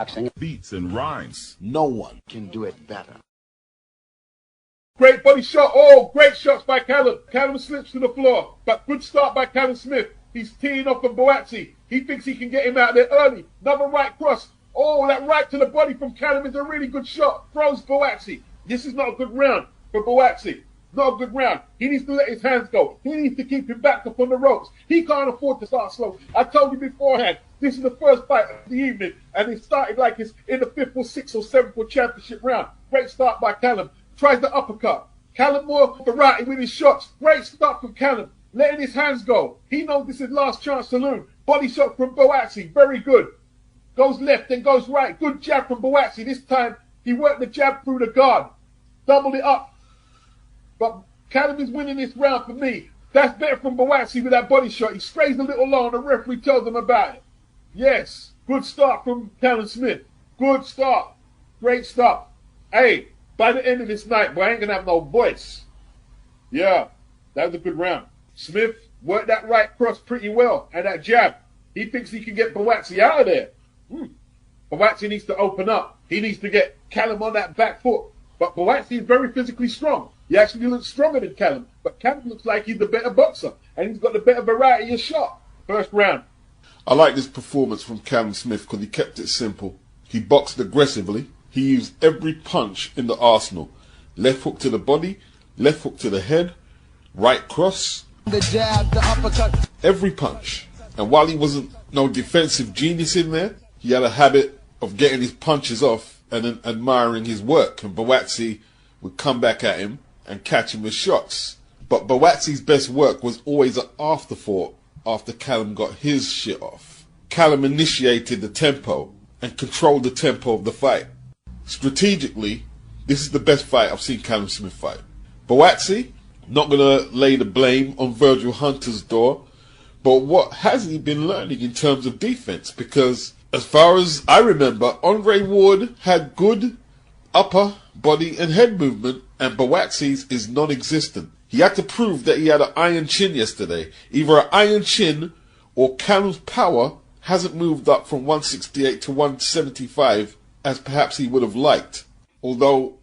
boxing. Beats and rhymes. No one can do it better. Great body shot. Oh, great shots by Callum. Callum slips to the floor. But good start by Callum Smith. He's teeing off from BUATSI. He thinks he can get him out there early. Another right cross. Oh, that right to the body from Callum is a really good shot. Throws BUATSI. This is not a good round for BUATSI. Not a good round. He needs to let his hands go. He needs to keep him back up on the ropes. He can't afford to start slow. I told you beforehand, this is the first fight of the evening, and it started like it's in the 5th or 6th or 7th or championship round. Great start by Callum. Tries the uppercut. Callum more variety with his shots. Great start from Callum. Letting his hands go. He knows this is last chance saloon. Body shot from BUATSI. Very good. Goes left, then goes right. Good jab from BUATSI. This time, he worked the jab through the guard. Doubled it up. But Callum is winning this round for me. That's better from BUATSI with that body shot. He strays a little long. The referee tells him about it. Yes. Good start from Callum Smith. Good start. Great start. Hey, by the end of this night, boy, I ain't going to have no voice. Yeah, that was a good round. Smith worked that right cross pretty well and that jab. He thinks he can get BUATSI out of there. BUATSI needs to open up. He needs to get Callum on that back foot. But BUATSI is very physically strong. He actually looks stronger than Callum. But Callum looks like he's the better boxer. And he's got the better variety of shot. First round. I like this performance from Callum Smith because he kept it simple. He boxed aggressively. He used every punch in the arsenal. Left hook to the body, left hook to the head, right cross. The jab, the uppercut. Every punch. And while he wasn't no defensive genius in there, he had a habit of getting his punches off and then admiring his work. And BUATSI would come back at him and catch him with shots. But BUATSI's best work was always an afterthought after Callum got his shit off. Callum initiated the tempo and controlled the tempo of the fight. Strategically, this is the best fight I've seen Callum Smith fight. BUATSI, not going to lay the blame on Virgil Hunter's door, but what has he been learning in terms of defense? Because as far as I remember, Andre Ward had good upper body and head movement, and BUATSI's is non-existent. He had to prove that he had an iron chin yesterday. Either an iron chin or Callum's power hasn't moved up from 168 to 175 as perhaps he would have liked. Although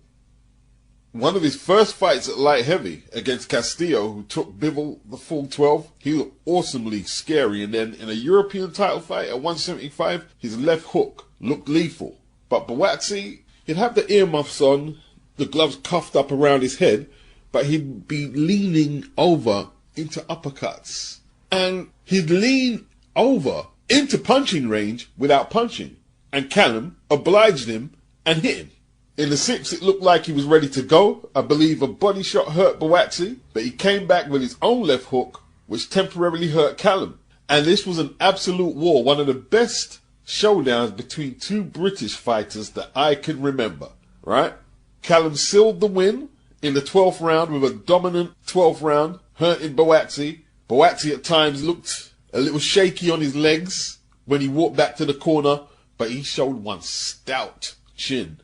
one of his first fights at light heavy against Castillo, who took Bivol the full 12, he looked awesomely scary. And then in a European title fight at 175, his left hook looked lethal. But BUATSI, he'd have the earmuffs on, the gloves cuffed up around his head, but he'd be leaning over into uppercuts. And he'd lean over into punching range without punching. And Callum obliged him and hit him. In the 6th, it looked like he was ready to go. I believe a body shot hurt BUATSI, but he came back with his own left hook, which temporarily hurt Callum. And this was an absolute war, one of the best showdowns between two British fighters that I can remember, right? Callum sealed the win in the 12th round with a dominant 12th round, hurting BUATSI. BUATSI at times looked a little shaky on his legs when he walked back to the corner, but he showed one stout chin.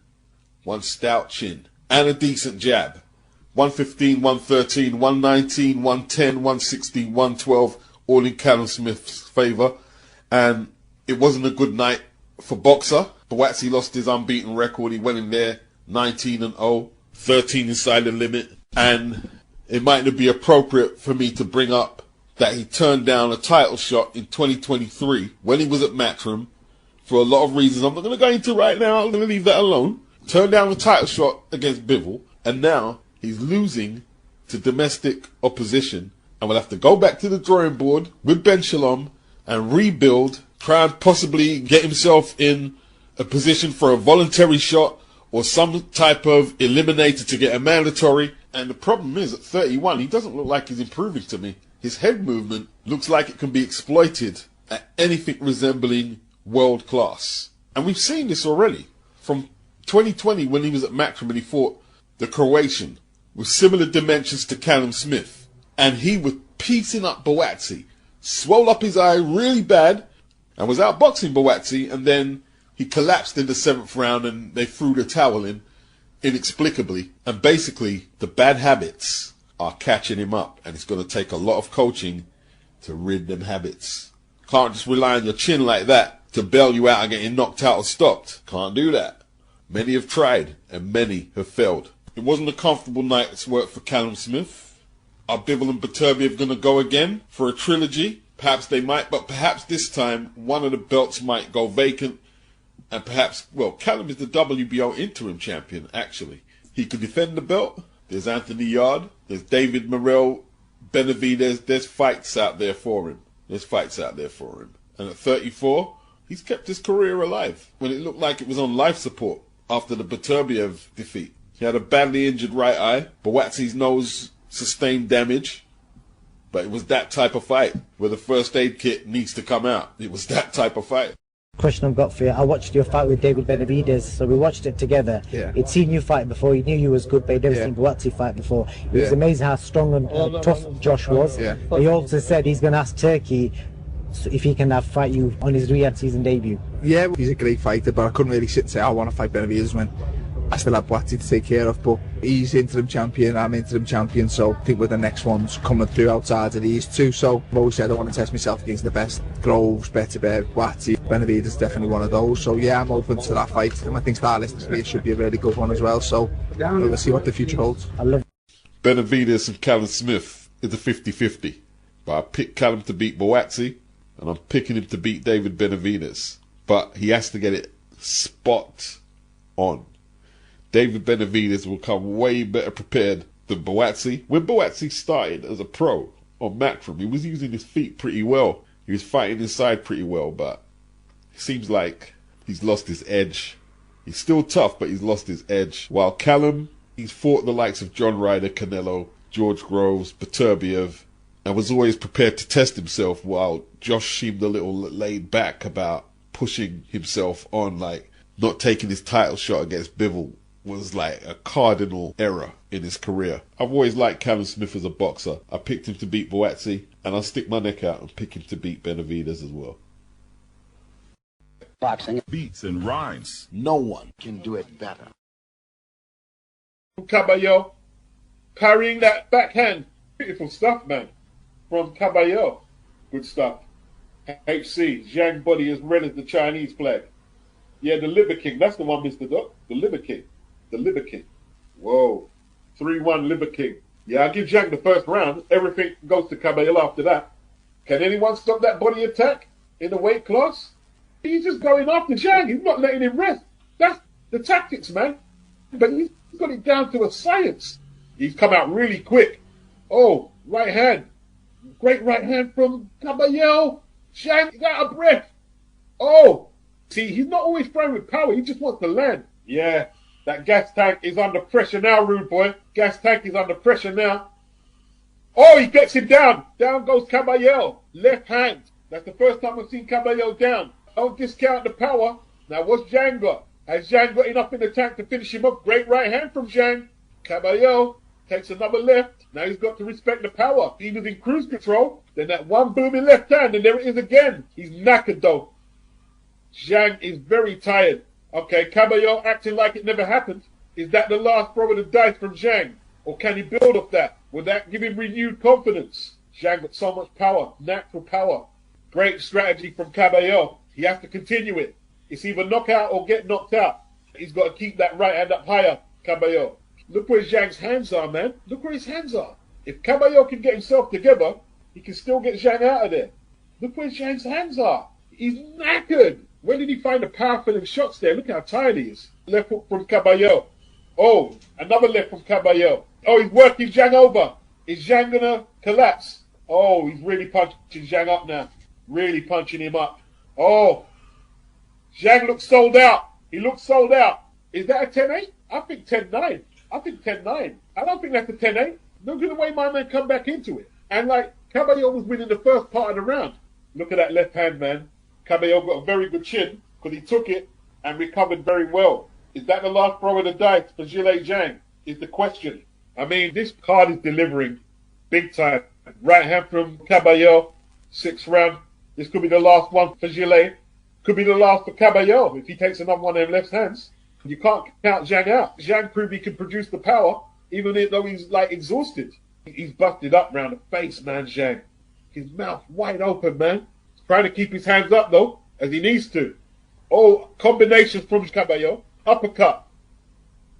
One stout chin. And a decent jab. 115, 113, 119, 110, 116, 112, all in Callum Smith's favour. And it wasn't a good night for Boxer. BUATSI lost his unbeaten record. He went in there 19-0, 13 inside the limit. And it might not be appropriate for me to bring up that he turned down a title shot in 2023 when he was at Matchroom for a lot of reasons I'm not going to go into right now. I'm going to leave that alone. Turned down the title shot against Bivol, and now he's losing to domestic opposition and will have to go back to the drawing board with Ben Shalom and rebuild, try and possibly get himself in a position for a voluntary shot or some type of eliminator to get a mandatory. And the problem is, at 31, he doesn't look like he's improving to me. His head movement looks like it can be exploited at anything resembling world class. And we've seen this already. From 2020, when he was at Matchroom and he fought the Croatian with similar dimensions to Callum Smith, and he was piecing up BUATSI, swole up his eye really bad, and was outboxing BUATSI, and then he collapsed in the 7th round and they threw the towel in inexplicably. And basically, the bad habits are catching him up, and it's going to take a lot of coaching to rid them habits. Can't just rely on your chin like that to bail you out and getting knocked out or stopped. Can't do that. Many have tried and many have failed. It wasn't a comfortable night's work for Callum Smith. Are Bivol and Beterbiev going to go again for a trilogy? Perhaps they might, but perhaps this time one of the belts might go vacant. And perhaps, well, Callum is the WBO interim champion, actually. He could defend the belt. There's Anthony Yard. There's David Morrell, Benavidez. There's fights out there for him. And at 34, he's kept his career alive when it looked like it was on life support after the Beterbiev defeat. He had a badly injured right eye. BUATSI's nose sustained damage. But it was that type of fight where the first aid kit needs to come out. It was that type of fight. Question I've got for you. I watched your fight with David Benavidez, so we watched it together. Yeah. He'd seen you fight before, he knew you was good, but he'd never seen BUATSI fight before. It was amazing how strong and tough Josh was. Yeah. But he also said he's going to ask Turkey if he can fight you on his Riyadh season debut. Yeah, he's a great fighter, but I couldn't really sit and say I want to fight Benavidez when I still have BUATSI to take care of. But he's interim champion, I'm interim champion, so I think we're the next ones coming through outside of these two. So I've always said I want to test myself against the best. Groves, Beterbiev, BUATSI, Benavidez is definitely one of those. So yeah, I'm open to that fight, and I think stylistically it should be a really good one as well. So we'll see what the future holds. I love Benavidez and Callum Smith is a 50-50. But I picked Callum to beat BUATSI, and I'm picking him to beat David Benavidez. But he has to get it spot on. David Benavidez will come way better prepared than BUATSI. When BUATSI started as a pro on Matchroom, he was using his feet pretty well. He was fighting inside pretty well, but it seems like he's lost his edge. He's still tough, but he's lost his edge. While Callum, he's fought the likes of John Ryder, Canelo, George Groves, Beterbiev, and was always prepared to test himself, while Josh seemed a little laid back about pushing himself on, like not taking his title shot against Bivol was like a cardinal error in his career. I've always liked Callum Smith as a boxer. I picked him to beat BUATSI, and I'll stick my neck out and pick him to beat Benavidez as well. Boxing. Beats and rhymes. No one can do it better. KABAYEL, parrying that backhand. Beautiful stuff, man. From KABAYEL. Good stuff. HC, Zhang body as red as the Chinese flag. Yeah, the Liver King. That's the one, Mr. Doc. The Liver King. The Liver King. Whoa. 3-1 Liver King. Yeah, I'll give Zhang the first round. Everything goes to KABAYEL after that. Can anyone stop that body attack in the weight class? He's just going after Zhang. He's not letting him rest. That's the tactics, man. But he's got it down to a science. He's come out really quick. Oh, right hand. Great right hand from KABAYEL. Zhang is out of breath. Oh. See, he's not always throwing with power. He just wants to land. Yeah, that gas tank is under pressure now, rude boy. Gas tank is under pressure now. Oh, he gets him down. Down goes KABAYEL. Left hand. That's the first time I've seen KABAYEL down. Don't discount the power. Now, what's Zhang got? Has Zhang got enough in the tank to finish him off? Great right hand from Zhang. KABAYEL takes another left. Now he's got to respect the power. He was in cruise control. Then that one booming left hand, and there it is again. He's knackered though. Zhang is very tired. Okay, KABAYEL acting like it never happened. Is that the last throw of the dice from Zhang? Or can he build off that? Will that give him renewed confidence? Zhang got so much power, natural power. Great strategy from KABAYEL. He has to continue it. It's either knock out or get knocked out. He's got to keep that right hand up higher, KABAYEL. Look where Zhang's hands are, man. Look where his hands are. If KABAYEL can get himself together, he can still get Zhang out of there. Look where Zhang's hands are. He's knackered. Where did he find the power-filling shots there? Look how tired he is. Left hook from KABAYEL. Oh, another left from KABAYEL. Oh, he's working Zhang over. Is Zhang going to collapse? Oh, he's really punching Zhang up now. Really punching him up. Oh, Zhang looks sold out. He looks sold out. Is that a 10-8? I think 10-9. I think 10-9. I don't think that's a 10-8. Look at the way my man come back into it. And like, KABAYEL was winning the first part of the round. Look at that left hand, man. KABAYEL got a very good chin because he took it and recovered very well. Is that the last throw of the dice for Zhang? Is the question. I mean, this card is delivering big time. Right hand from KABAYEL, 6th round. This could be the last one for Zhang. Could be the last for KABAYEL if he takes another one of them left hands. You can't count Zhang out. Zhang proved he can produce the power even though he's like exhausted. He's busted up round the face, man, Zhang. His mouth wide open, man. Trying to keep his hands up though. as he needs to. Oh, combinations from Caballero. Uppercut.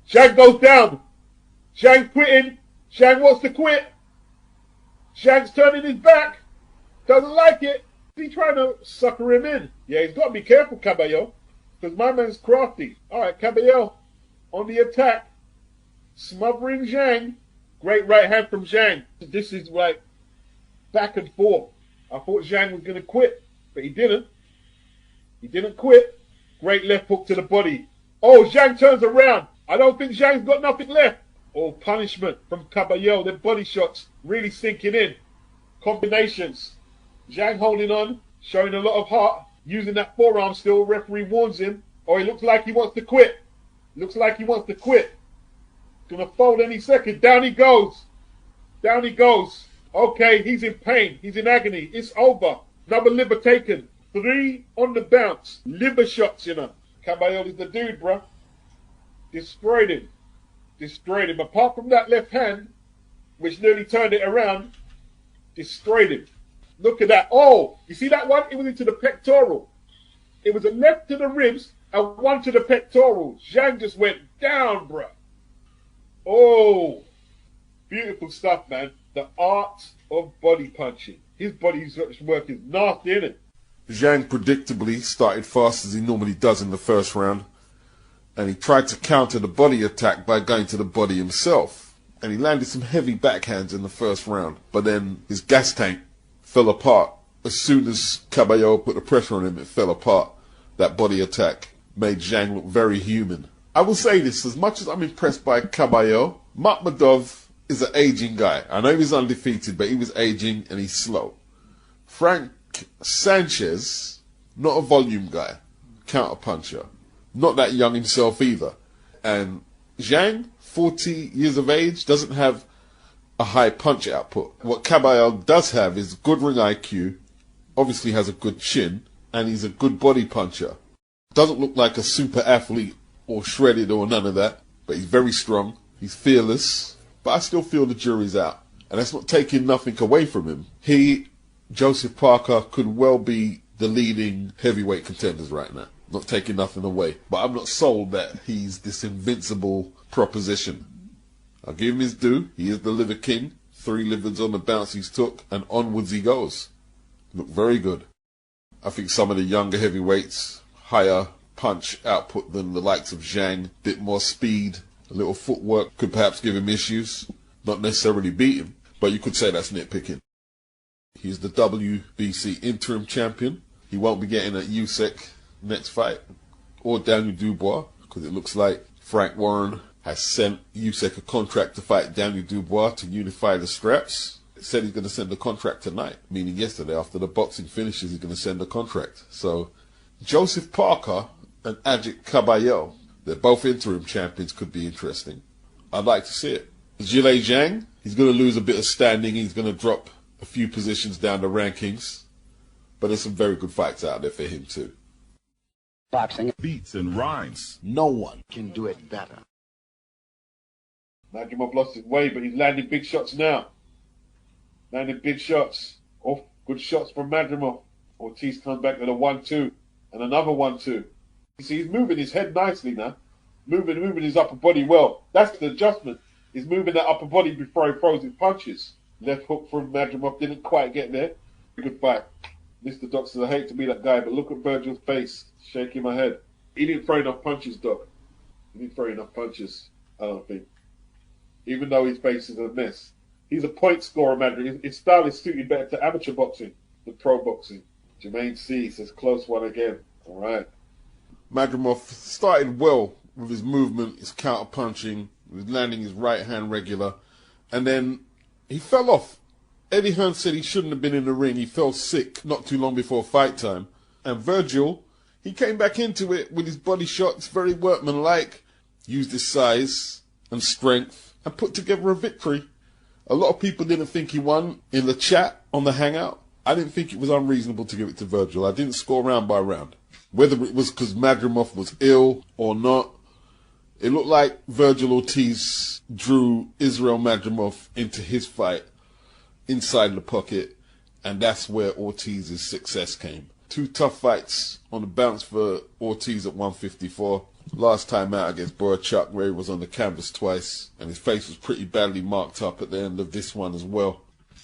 Zhang goes down. Zhang quitting. Zhang wants to quit. Zhang's turning his back. Doesn't like it. He's trying to sucker him in. Yeah, he's got to be careful, Caballero, because my man's crafty. All right, Caballero on the attack. Smothering Zhang. Great right hand from Zhang. This is like back and forth. I thought Zhang was going to quit, but he didn't. He didn't quit. Great left hook to the body. Oh, Zhang turns around. I don't think Zhang's got nothing left. Oh, punishment from Caballero. Their body shots really sinking in. Combinations. Zhang holding on, showing a lot of heart, using that forearm still. Referee warns him. Oh, he looks like he wants to quit. Looks like he wants to quit. Gonna fold any second. Down he goes. Down he goes. Okay, he's in pain. He's in agony. It's over. Another liver taken. 3 on the bounce. Liver shots, you know. Caballero is the dude, bruh. Destroyed him. Destroyed him. Apart from that left hand, which nearly turned it around, destroyed him. Look at that. Oh, you see that one? It was into the pectoral. It was a left to the ribs and one to the pectoral. Zhang just went down, bruh. Oh, beautiful stuff, man. The art of body punching. His body work is nasty, isn't it? Zhang predictably started fast as he normally does in the first round, and he tried to counter the body attack by going to the body himself, and he landed some heavy backhands in the first round, but then his gas tank fell apart. As soon as Caballero put the pressure on him, it fell apart. That body attack made Zhang look very human. I will say this, as much as I'm impressed by Caballero, Makhmudov is an aging guy. I know he's undefeated, but he was aging and he's slow. Frank Sanchez, not a volume guy, counter-puncher. Not that young himself either. And Zhang, 40 years of age, doesn't have a high punch output. What Caballero does have is good ring IQ, obviously has a good chin, and he's a good body puncher. Doesn't look like a super athlete or shredded or none of that, but he's very strong, he's fearless, but I still feel the jury's out. And that's not taking nothing away from him. He, Joseph Parker, could well be the leading heavyweight contenders right now. Not taking nothing away. But I'm not sold that he's this invincible proposition. I'll give him his due. He is the liver king. 3 livers on the bounce he's took, and onwards he goes. Look very good. I think some of the younger heavyweights, higher punch output than the likes of Zhang, bit more speed, a little footwork could perhaps give him issues. Not necessarily beat him, but you could say that's nitpicking. He's the WBC interim champion. He won't be getting a Usyk next fight, or Daniel Dubois, because it looks like Frank Warren has sent Usyk a contract to fight Daniel Dubois to unify the straps. It said he's going to send the contract tonight, meaning yesterday after the boxing finishes he's going to send the contract. So Joseph Parker and Ajit Caballero, they're both interim champions, could be interesting. I'd like to see it. Zhilei Zhang, he's going to lose a bit of standing, he's going to drop a few positions down the rankings, but there's some very good fights out there for him too. Boxing beats and rhymes. No one can do it better. Madrimov lost his way, but he's landing big shots now. Landing big shots. Oh, good shots from Madrimov. Ortiz comes back with a 1-2 and another 1-2. You see, he's moving his head nicely now. Moving his upper body well. That's the adjustment. He's moving that upper body before he throws his punches. Left hook from Madrimov didn't quite get there. Good fight. Mr. Doc says, I hate to be that guy, but look at Virgil's face. Shaking my head. He didn't throw enough punches, Doc. He didn't throw enough punches, I don't think. Even though his face is a mess. He's a point scorer, man. His style is suited better to amateur boxing than pro boxing. Jermaine C says, close one again. All right. Madrimov started well with his movement, his counter-punching, his landing his right hand regular, and then he fell off. Eddie Hearn said he shouldn't have been in the ring. He fell sick not too long before fight time. And Virgil, he came back into it with his body shots, very workmanlike, used his size and strength, and put together a victory. A lot of people didn't think he won in the chat on the Hangout. I didn't think it was unreasonable to give it to Virgil. I didn't score round by round. Whether it was because Madrimov was ill or not, it looked like Virgil Ortiz drew Israel Madrimov into his fight inside the pocket, and that's where Ortiz's success came. Two tough fights on the bounce for Ortiz at 154. Last time out against Boychuk, where he was on the canvas twice, and his face was pretty badly marked up at the end of this one as well.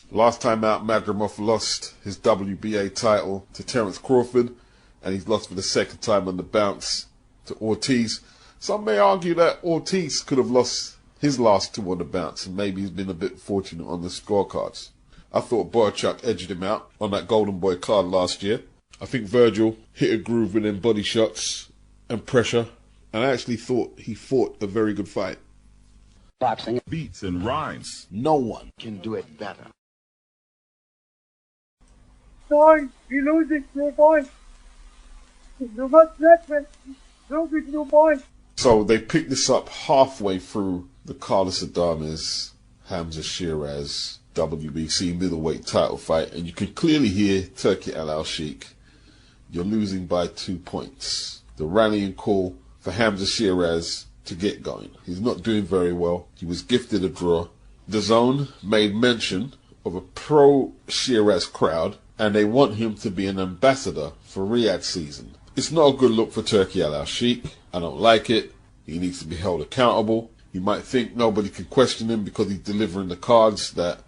Last time out, Madrimov lost his WBA title to Terence Crawford, and he's lost for the second time on the bounce to Ortiz. Some may argue that Ortiz could have lost his last two on the bounce, and maybe he's been a bit fortunate on the scorecards. I thought Boychuk edged him out on that Golden Boy card last year. I think Virgil hit a groove with them body shots and pressure, and I actually thought he fought a very good fight. Boxing Beats and rhymes. no one can do it better. Sorry, you're losing, no point. No much left, man. No point. So they picked this up halfway through the Carlos Adames, Hamza Sheeraz WBC middleweight title fight, and you can clearly hear Turki Al-Sheikh. You're losing by 2 points. The rallying call for Hamza Sheeraz to get going. He's not doing very well. He was gifted a draw. The Zone made mention of a pro-Sheeraz crowd, and they want him to be an ambassador for Riyadh season. It's not a good look for Turki Al-Sheikh. I don't like it. He needs to be held accountable. You might think nobody can question him because he's delivering the cards that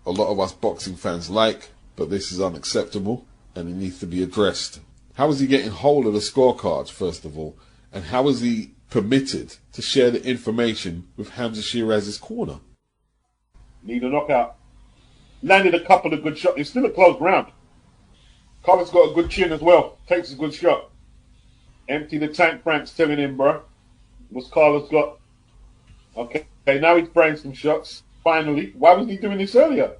a lot of us boxing fans like, but this is unacceptable and it needs to be addressed. How is he getting hold of the scorecards, first of all? And how is he permitted to share the information with Hamza Sheeraz's corner? Need a knockout. Landed a couple of good shots. It's still a close round. Carlos got a good chin as well. Takes a good shot. Empty the tank, Frank's telling him, bro. What's Carlos got? Okay, now he's spraying some shots. Finally. Why was he doing this earlier?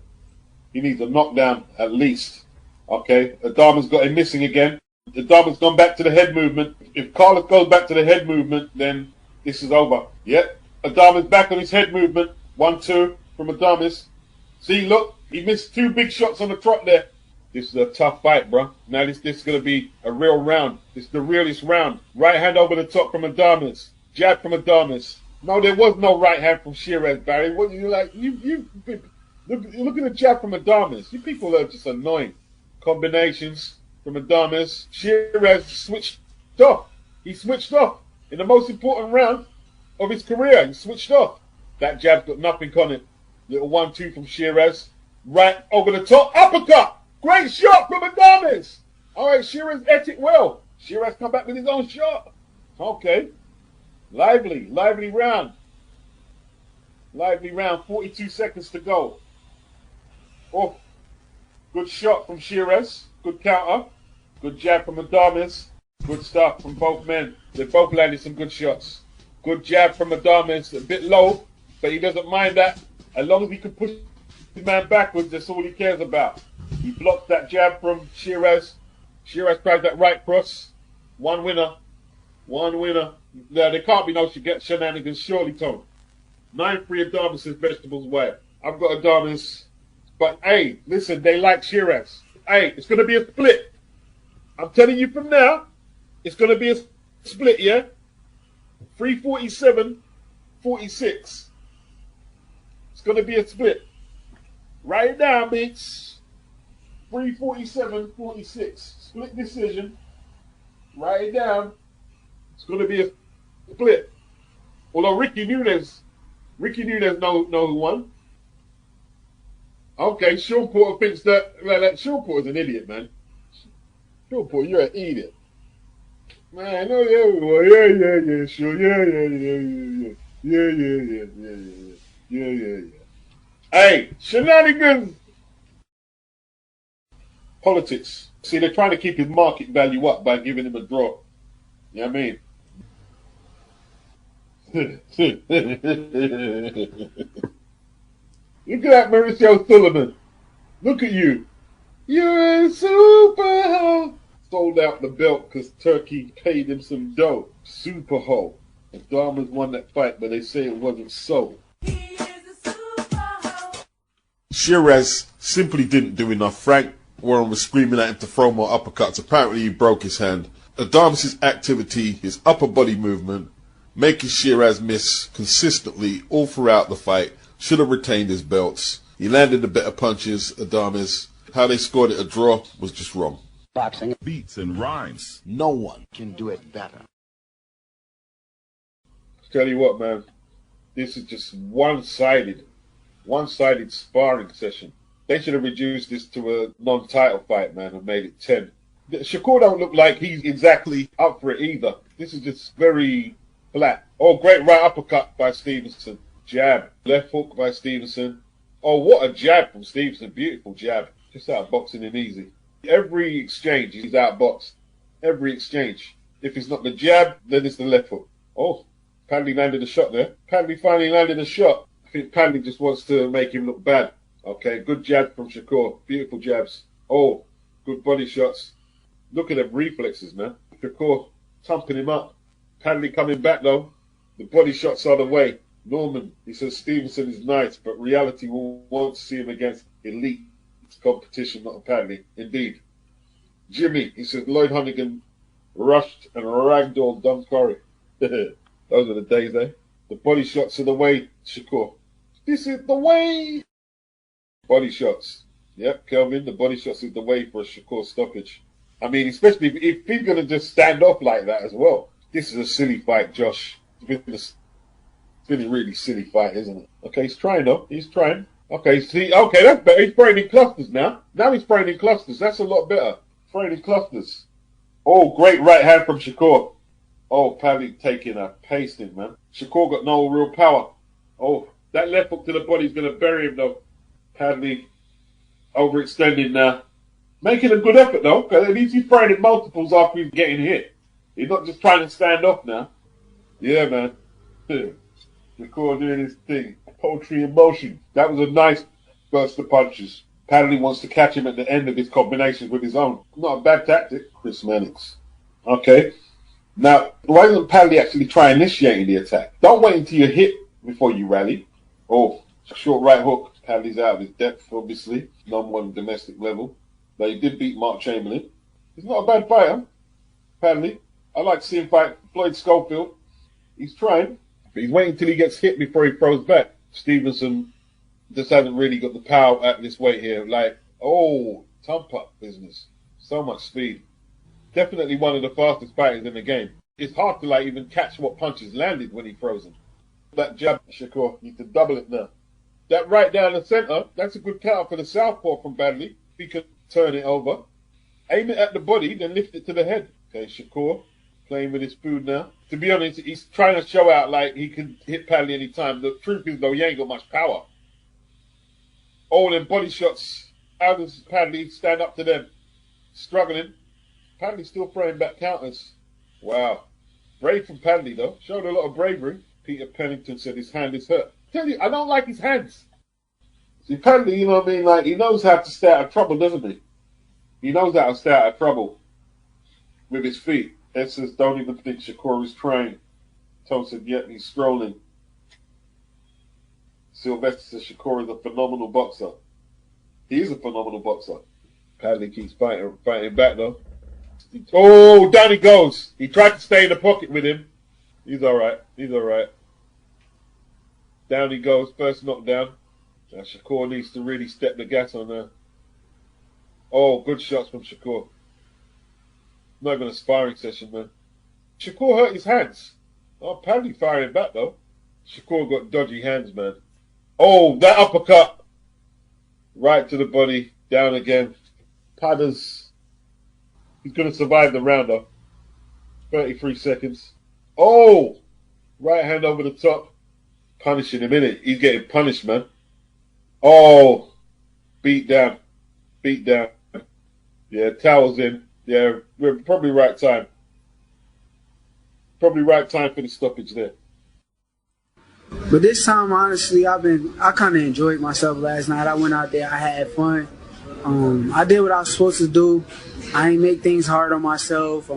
He needs a knockdown at least. Okay, Adama's got him missing again. Adama's gone back to the head movement. If Carlos goes back to the head movement, then this is over. Yep. Adama's back on his head movement. 1-2 from Adamas. See, look, he missed two big shots on the trot there. This is a tough fight, bro. Now this is going to be a real round. This is the realest round. Right hand over the top from Adamas. Jab from Adamas. No, there was no right hand from Sheeraz, Barry. What you like? You look at the jab from Adamas. You people are just annoying. Combinations from Adamas. Sheeraz switched off. He switched off in the most important round of his career. He switched off. That jab's got nothing on it. Little 1-2 from Sheeraz. Right over the top. Uppercut. Great shot from Adamas. All right, Sheeraz ate it well. Sheeraz come back with his own shot. Okay. Lively round. Lively round. 42 seconds to go. Oh, good shot from Sheeraz. Good counter. Good jab from Adamas. Good stuff from both men. They both landed some good shots. Good jab from Adamas. A bit low, but he doesn't mind that. As long as he can push his man backwards, that's all he cares about. He blocked that jab from Sheeraz. Sheeraz tried that right cross. One winner. One winner. No, there can't be no shenanigans, surely, Tom. 9-3 Adamas' vegetables way. I've got Adamas. But, hey, listen, they like Sheeraz. Hey, it's going to be a split. I'm telling you from now, it's going to be a split, yeah? 347-46. It's going to be a split. Write it down, bitch. 347-46. Split decision. Write it down. It's going to be a split. Although Ricky Nunez know who won. Okay, Sean Porter thinks that Sean Porter's an idiot, man. Sean Porter, you're an idiot. Man, oh yeah, sure, yeah. Hey, shenanigans. Politics. See, they're trying to keep his market value up by giving him a draw. You know what I mean? Look at that Mauricio Sullivan. Look at you. You're a super hoe. Sold out the belt because Turkey paid him some dough. Super hoe. Adamas won that fight, but they say it wasn't so. Sheeraz simply didn't do enough. Frank Warren was screaming at him to throw more uppercuts. Apparently he broke his hand. Adamas' activity, his upper body movement, making Sheeraz miss consistently all throughout the fight. Should have retained his belts. He landed the better punches, Adamas. How they scored it a draw was just wrong. Boxing. beats and rhymes. No one can do it better. Tell you what, man, this is just one-sided sparring session. They should have reduced this to a non-title fight, man, and made it 10. Shakur don't look like he's exactly up for it either. This is just very flat. Oh, great right uppercut by Stevenson. Jab. Left hook by Stevenson. Oh, what a jab from Stevenson. Beautiful jab. Just outboxing him easy. Every exchange, he's outboxed. Every exchange. If it's not the jab, then it's the left hook. Oh, Padley landed a shot there. Padley finally landed a shot. I think Padley just wants to make him look bad. Okay, good jab from Shakur. Beautiful jabs. Oh, good body shots. Look at them reflexes, man. Shakur thumping him up. Padley coming back, though. The body shots are the way. Norman, he says Stevenson is nice, but reality will want to see him against elite competition, not a Padley. Indeed. Jimmy, he says Lloyd Hunnigan rushed and ragdolled Don Corey. Those are the days, eh? The body shots are the way, Shakur. This is the way. Body shots. Yep, Kelvin, the body shots is the way for a Shakur stoppage. I mean, especially if he's going to just stand off like that as well. This is a silly fight, Josh. It's been a really silly fight, isn't it? Okay, he's trying though. He's trying. Okay, see, okay, that's better. He's spraying in clusters now. Now he's spraying in clusters. That's a lot better. Spraying in clusters. Oh, great right hand from Shakur. Oh, Padley taking a pasting, man. Shakur got no real power. Oh, that left hook to the body is going to bury him, though. Padley overextended now. Making a good effort, though, because at least he's spraying in multiples after he's getting hit. He's not just trying to stand off now. Yeah, man. Shakur doing his thing. Poetry in motion. That was a nice burst of punches. Padley wants to catch him at the end of his combinations with his own. Not a bad tactic. Chris Mannix. Okay. Now, why doesn't Padley actually try initiating the attack? Don't wait until you're hit before you rally. Oh, short right hook. Padley's out of his depth, obviously. #1 domestic level. But he did beat Mark Chamberlain. He's not a bad fighter, Padley. I like to see him fight Floyd Schofield. He's trying. But he's waiting until he gets hit before he throws back. Stevenson just hasn't really got the power at this weight here. Like, oh, thump up business. So much speed. Definitely one of the fastest fighters in the game. It's hard to like even catch what punches landed when he throws them. That jab, Shakur, needs to double it now. That right down the center, that's a good counter for the southpaw from Padley. He could turn it over. Aim it at the body, then lift it to the head. Okay, Shakur playing with his food now. To be honest, he's trying to show out like he can hit Padley any time. The truth is, though, he ain't got much power. Oh, them body shots. How does Padley stand up to them? Struggling. Padley still throwing back counters. Wow. Brave from Padley, though. Showed a lot of bravery. Peter Pennington said his hand is hurt. Tell you, I don't like his hands. See, Padley, you know what I mean? Like, he knows how to stay out of trouble, doesn't he? He knows how to stay out of trouble with his feet. Ed says, don't even think Shakur is trying. Tom said, yep, he's strolling. Sylvester says Shakur is a phenomenal boxer. He is a phenomenal boxer. Padley keeps fighting back, though. Oh, down he goes. He tried to stay in the pocket with him. He's all right. He's all right. Down he goes. First knockdown. Now Shakur needs to really step the gas on there. Oh, good shots from Shakur. Not even a sparring session, man. Shakur hurt his hands. Oh, Padley firing back, though. Shakur got dodgy hands, man. Oh, that uppercut. Right to the body. Down again. Padders. He's going to survive the round, though. 33 seconds. Oh! Right hand over the top. Punishing him, innit? He's getting punished, man. Oh! Beat down. Beat down. Yeah, towels in. Yeah, we're probably right time. Probably right time for the stoppage there. But this time, honestly, I kind of enjoyed myself last night. I went out there, I had fun. I did what I was supposed to do. I ain't make things hard on myself.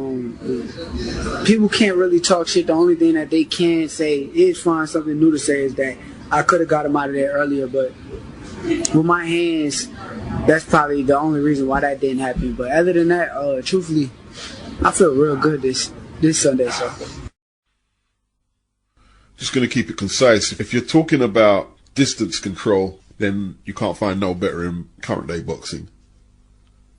People can't really talk shit. The only thing that they can say is find something new to say is that I could have got him out of there earlier, but with my hands, that's probably the only reason why that didn't happen. But other than that, truthfully, I feel real good this Sunday. So. Just going to keep it concise. If you're talking about distance control, then you can't find no better in current day boxing.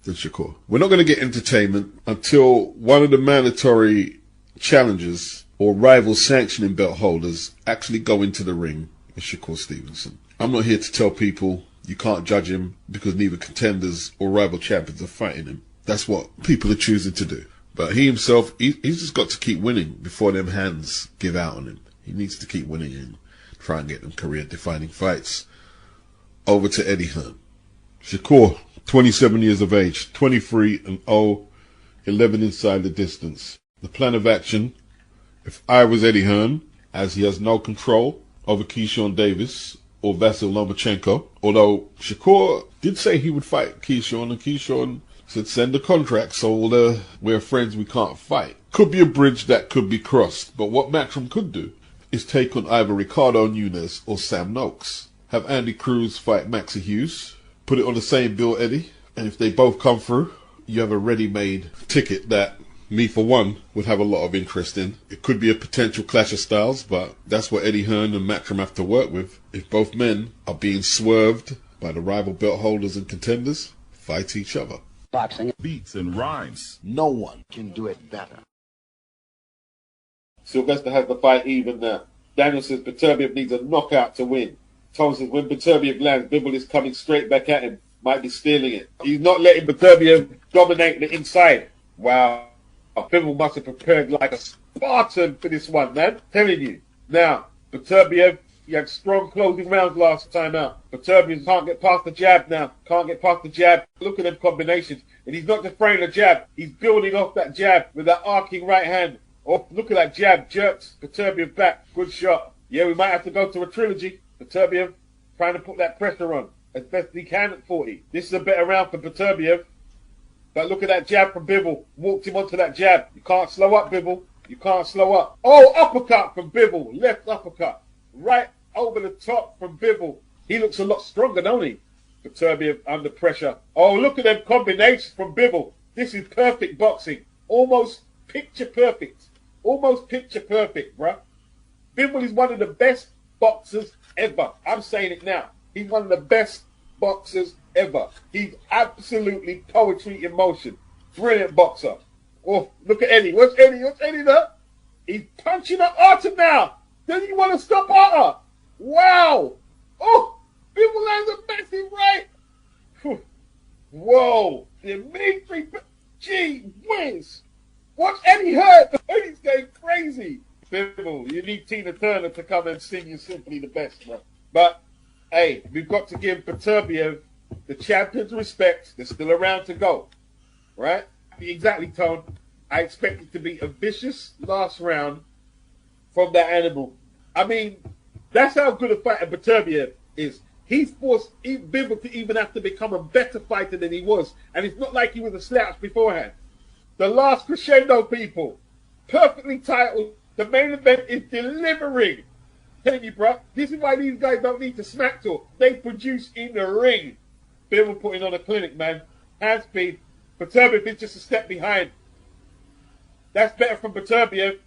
than Shakur. We're not going to get entertainment until one of the mandatory challengers or rival sanctioning belt holders actually go into the ring with Shakur Stevenson. I'm not here to tell people you can't judge him because neither contenders or rival champions are fighting him. That's what people are choosing to do. But he himself, he's just got to keep winning before them hands give out on him. He needs to keep winning and try and get them career-defining fights. Over to Eddie Hearn. Shakur, 27 years of age, 23-0, 11 inside the distance. The plan of action, if I was Eddie Hearn, as he has no control over Keyshawn Davis or Vasyl Lomachenko, although Shakur did say he would fight Keyshawn, and Keyshawn said send a contract, so we're friends, we can't fight. Could be a bridge that could be crossed, but what Matchroom could do is take on either Ricardo Nunes or Sam Noakes. Have Andy Cruz fight Maxie Hughes, put it on the same bill, Eddie, and if they both come through, you have a ready-made ticket that me, for one, would have a lot of interest in. It could be a potential clash of styles, but that's what Eddie Hearn and Matchroom have to work with. If both men are being swerved by the rival belt holders and contenders, fight each other. Boxing. Beats and rhymes. No one can do it better. Sylvester has the fight even now. Daniel says Beterbiev needs a knockout to win. Tom says when Beterbiev lands, Bivol is coming straight back at him. Might be stealing it. He's not letting Beterbiev dominate the inside. Wow. Bivol must have prepared like a Spartan for this one, man. Telling you. Now, Beterbiev, he had strong closing rounds last time out. Beterbiev can't get past the jab now. Can't get past the jab. Look at them combinations. And he's not just throwing a jab. He's building off that jab with that arcing right hand. Oh, look at that jab. Jerks Beterbiev back. Good shot. Yeah, we might have to go to a trilogy. Beterbiev trying to put that pressure on as best he can at 40. This is a better round for Beterbiev. But look at that jab from Bivol. Walked him onto that jab. You can't slow up, Bivol. You can't slow up. Oh, uppercut from Bivol. Left uppercut. Right over the top from Bivol. He looks a lot stronger, don't he? Beterbiev under pressure. Oh, look at them combinations from Bivol. This is perfect boxing. Almost picture perfect. Almost picture perfect, bruh. Bivol is one of the best boxers ever. I'm saying it now. He's one of the best boxers ever. He's absolutely poetry in motion. Brilliant boxer. Oh, look at Eddie. What's Eddie? What's Eddie there? He's punching at Arthur now. Doesn't he want to stop Arthur? Wow. Oh, Bivol lands a massive right. Whew. Whoa. Dimitri. Gee whiz. What's Eddie hurt? Eddie's going crazy. Bivol, you need Tina Turner to come and sing you Simply the Best, bro. But, hey, we've got to give Beterbiev the champion's respect. They're still around to go. Right? Exactly, Tone. I expect it to be a vicious last round from that animal. I mean, that's how good a fighter Beterbiev is. He's forced Bivol to even have to become a better fighter than he was. And it's not like he was a slouch beforehand. The last Crescendo, people. Perfectly titled. The main event is delivering. Telling you, bro, this is why these guys don't need to smack talk. They produce in the ring. Bivol putting on a clinic, man. Hand speed. Beterbiev is just a step behind. That's better from Beterbiev.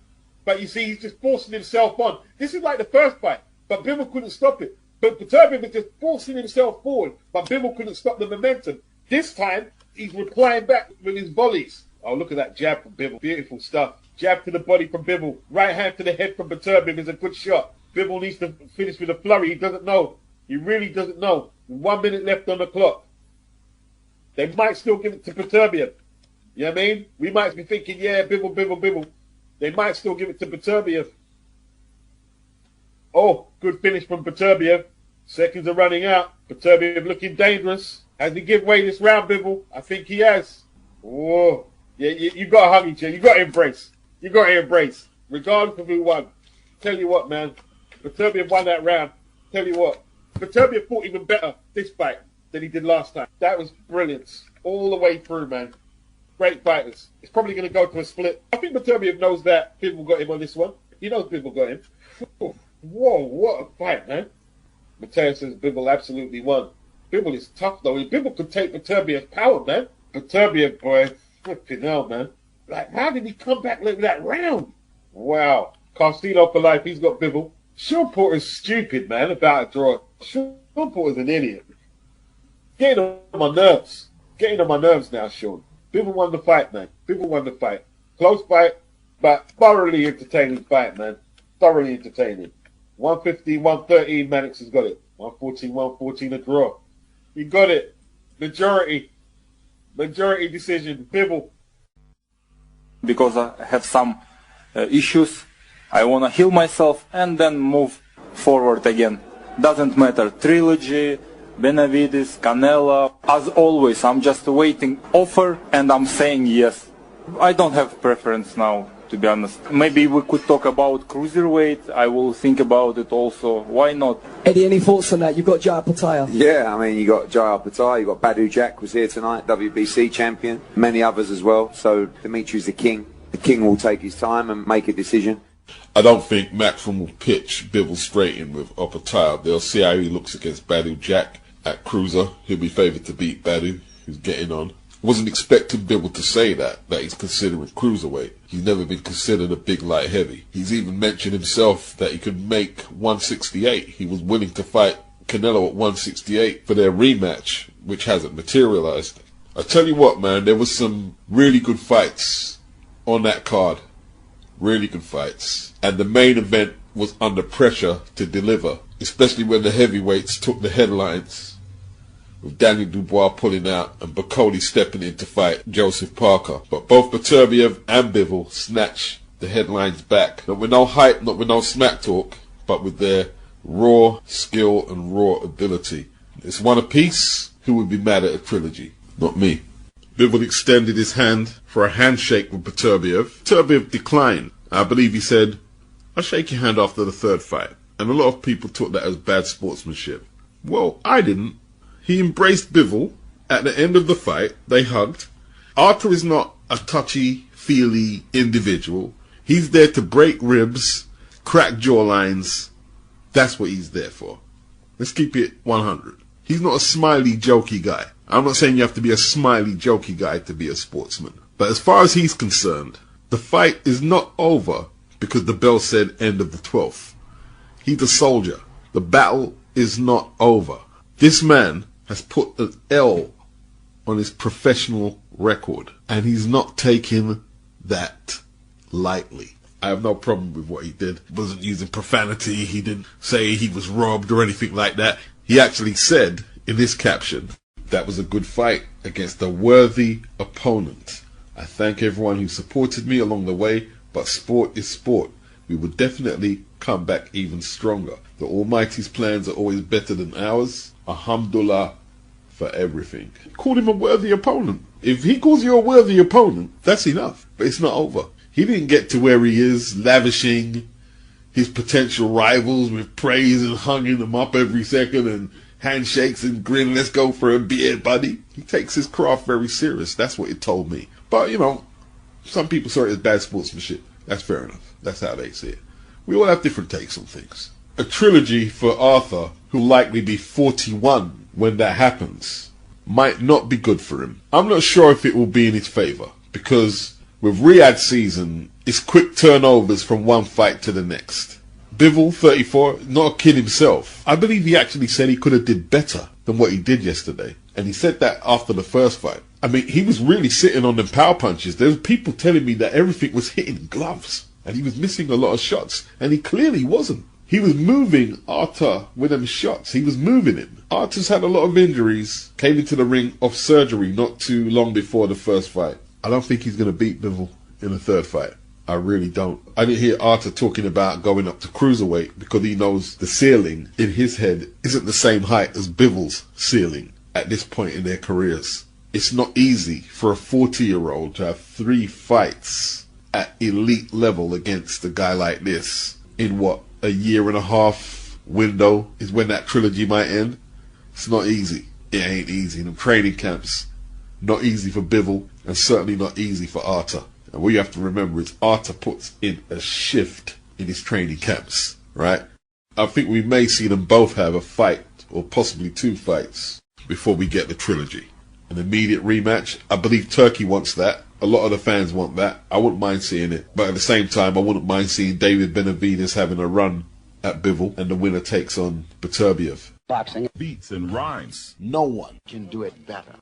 But you see, he's just forcing himself on. This is like the first fight. But Bivol couldn't stop it. But Beterbiev is just forcing himself forward. But Bivol couldn't stop the momentum. This time, he's replying back with his volleys. Oh, look at that jab from Bivol. Beautiful stuff. Jab to the body from Bivol. Right hand to the head from Beterbiev is a good shot. Bivol needs to finish with a flurry. He doesn't know. He really doesn't know. 1 minute left on the clock. They might still give it to Beterbiev. You know what I mean? We might be thinking, yeah, Bivol. They might still give it to Beterbiev. Oh, good finish from Beterbiev. Seconds are running out. Beterbiev looking dangerous. Has he give way this round, Bivol? I think he has. Whoa. Yeah, you got to hug each other. You got to embrace. You got to embrace. Regardless of who won. Tell you what, man. Beterbiev won that round. Tell you what. Beterbiev fought even better this fight than he did last time. That was brilliant. All the way through, man. Great fighters. It's probably going to go to a split. I think Beterbiev knows that Bivol got him on this one. He knows Bivol got him. Whoa, what a fight, man. Mateo says Bivol absolutely won. Bivol is tough, though. Bivol could take Beterbiev's power, man. Beterbiev, boy. Flipping hell, man. Like, how did he come back like that round? Wow. Castillo for life. He's got Bivol. Sean Porter's stupid, man, about a draw. Sean Porter's an idiot. Getting on my nerves. getting on my nerves now, Sean. Bivol won the fight, man. Bivol won the fight. Close fight, but thoroughly entertaining fight, man. Thoroughly entertaining. 150, 113, Mannix has got it. 114, 114, a draw. He got it. Majority decision. Bivol. Because I have some issues, I want to heal myself and then move forward again. Doesn't matter. Trilogy, Benavides, Canelo. As always, I'm just waiting offer and I'm saying yes. I don't have preference now, to be honest. Maybe we could talk about cruiserweight. I will think about it also. Why not? Eddie, any thoughts on that? You've got Jaya Pattaya. Yeah, I mean, you got Jaya Pattaya, you got Badu Jack was here tonight, WBC champion, many others as well. So Dimitri's the king. The king will take his time and make a decision. I don't think Maxim will pitch Bivol straight in with Pattaya. They'll see how he looks against Badu Jack at cruiser. He'll be favoured to beat Badu, who's getting on. Wasn't expecting Bivol to say that he's considering cruiserweight. He's never been considered a big light heavy. He's even mentioned himself that he could make 168. He was willing to fight Canelo at 168 for their rematch, which hasn't materialized. I tell you what, man, there was some really good fights on that card. Really good fights. And the main event was under pressure to deliver, especially when the heavyweights took the headlines, with Daniel Dubois pulling out and Bacoli stepping in to fight Joseph Parker. But both Beterbiev and Bivol snatched the headlines back. Not with no hype, not with no smack talk, but with their raw skill and raw ability. It's one apiece. Who would be mad at a trilogy? Not me. Bivol extended his hand for a handshake with Beterbiev. Beterbiev declined. I believe he said, "I'll shake your hand after the third fight." And a lot of people took that as bad sportsmanship. Well, I didn't. He embraced Bivol. At the end of the fight, they hugged. Arthur is not a touchy-feely individual. He's there to break ribs, crack jawlines. That's what he's there for. Let's keep it 100. He's not a smiley, jokey guy. I'm not saying you have to be a smiley, jokey guy to be a sportsman. But as far as he's concerned, the fight is not over because the bell said end of the 12th. He's a soldier. The battle is not over. This man has put an L on his professional record, and he's not taking that lightly. I have no problem with what he did. He wasn't using profanity. He didn't say he was robbed or anything like that. He actually said in his caption, that was a good fight against a worthy opponent. I thank everyone who supported me along the way, but sport is sport. We will definitely come back even stronger. The Almighty's plans are always better than ours. Alhamdulillah for everything. He called him a worthy opponent. If he calls you a worthy opponent, that's enough. But it's not over. He didn't get to where he is, lavishing his potential rivals with praise and hugging them up every second and handshakes and grin, let's go for a beer, buddy. He takes his craft very serious. That's what it told me. But, you know, some people saw it as bad sportsmanship. That's fair enough. That's how they see it. We all have different takes on things. A trilogy for Arthur, who'll likely be 41 when that happens, might not be good for him. I'm not sure if it will be in his favour, because with Riyadh's season, it's quick turnovers from one fight to the next. Bivol, 34, not a kid himself. I believe he actually said he could have did better than what he did yesterday. And he said that after the first fight. I mean, he was really sitting on them power punches. There was people telling me that everything was hitting gloves. And he was missing a lot of shots. And he clearly wasn't. He was moving Arthur with them shots. He was moving him. Arthur's had a lot of injuries. Came into the ring off surgery not too long before the first fight. I don't think he's going to beat Bivol in the third fight. I really don't. I didn't hear Arthur talking about going up to cruiserweight because he knows the ceiling in his head isn't the same height as Bivol's ceiling at this point in their careers. It's not easy for a 40-year-old to have 3 fights at elite level against a guy like this in what, a year and a half window is when that trilogy might end. It's not easy. It ain't easy. The training camps, not easy for Bivol and certainly not easy for Arthur. And what you have to remember is Arthur puts in a shift in his training camps, right? I think we may see them both have a fight or possibly 2 fights before we get the trilogy. An immediate rematch. I believe Turkey wants that. A lot of the fans want that. I wouldn't mind seeing it. But at the same time, I wouldn't mind seeing David Benavides having a run at Bivol and the winner takes on Beterbiev. Boxing beats and rhymes. No one can do it better.